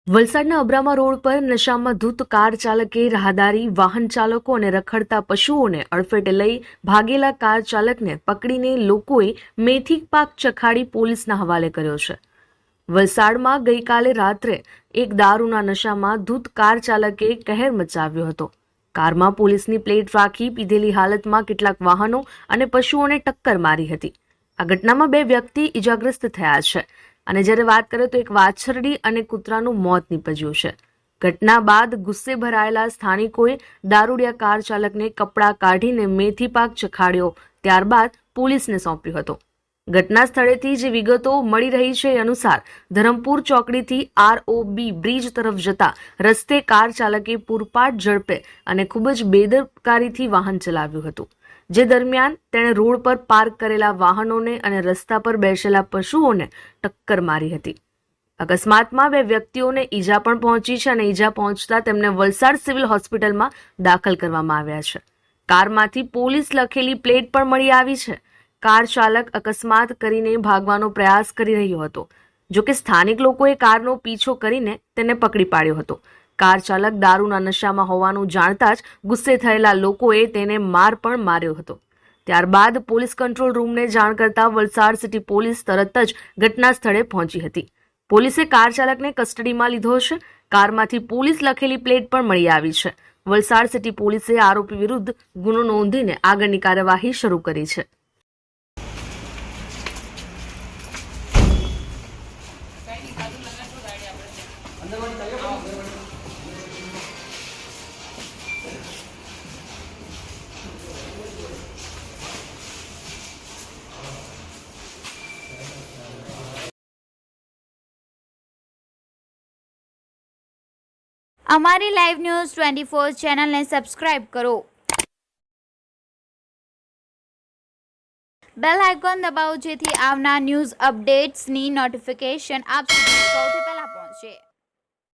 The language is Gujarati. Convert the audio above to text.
વલસાડના અબ્રામા રોડ પર નશામાં ધૂત કાર ચાલકે રાહદારી વાહન ચાલકો અને રખડતા પશુઓને અડફેટે લઈ ભાગેલા કાર ચાલકને પકડીને લોકોએ મેથી પાક ચખાડી પોલીસના હવાલે કર્યો છે। વલસાડમાં ગઈકાલે રાત્રે એક દારૂના નશામાં ધૂત કાર ચાલકે કહેર મચાવ્યો હતો। કારમાં પોલીસની પ્લેટ રાખી પીધેલી હાલતમાં કેટલાક વાહનો અને પશુઓને ટક્કર મારી હતી। આ ઘટનામાં 2 વ્યક્તિ ઇજાગ્રસ્ત થયા છે અને જ્યારે વાત કરીએ તો એક વાછરડી અને કૂતરાનું મોત નીપજ્યું છે। ઘટના બાદ ગુસ્સે ભરાયેલા સ્થાનિકોએ દારૂડિયા કાર ચાલકને કપડાં કાઢીને મેથી પાક ચખાડ્યો, ત્યારબાદ પોલીસને સોંપ્યો હતો। ઘટના સ્થળેથી જે વિગતો મળી રહી છે એ અનુસાર ધરમપુર ચોકડીથી ROB બ્રિજ તરફ જતા રસ્તે કાર ચાલકે પૂરપાટ ઝડપે અને ખૂબ જ બેદરકારીથી વાહન ચલાવ્યું હતું, જે દરમિયાન તેણે રોડ પર પાર્ક કરેલા વાહનોને અને રસ્તા પર બેસેલા પશુઓને ટક્કર મારી હતી। અકસ્માતમાં 2 વ્યક્તિઓને ઈજા પણ પહોંચી છે અને ઈજા પહોંચતા તેમને વલસાડ સિવિલ હોસ્પિટલમાં દાખલ કરવામાં આવ્યા છે। કારમાંથી પોલીસ લખેલી પ્લેટ પણ મળી આવી છે। કાર ચાલક અકસ્માત કરીને ભાગવાનો પ્રયાસ કરી રહ્યો હતો, જો કે સ્થાનિક લોકોએ કારનો પીછો કરીને તેને પકડી પાડ્યો હતો। કાર ચાલક દારૂના નશામાં હોવાનું જાણતા જ ગુસ્સે થયેલા લોકોએ તેને માર પણ માર્યો હતો। ત્યારબાદ પોલીસ કંટ્રોલ રૂમને જાણ કરતા વલસાડ સિટી પોલીસ તરત જ ઘટના સ્થળે પહોંચી હતી। પોલીસે કાર ચાલકને કસ્ટડીમાં લીધો છે। કારમાંથી પોલીસ લખેલી પ્લેટ પણ મળી આવી છે। વલસાડ સિટી પોલીસે આરોપી વિરુદ્ધ ગુનો નોંધીને આગળની કાર્યવાહી શરૂ કરી છે। અમારી લાઈવ ન્યૂઝ 24 ચેનલને સબસ્ક્રાઇબ કરો, બેલ આઇકોન દબાવો જેથી આવનાર ન્યૂઝ અપડેટ્સની નોટિફિકેશન આપ સુધી સૌથી પહેલા પહોંચે।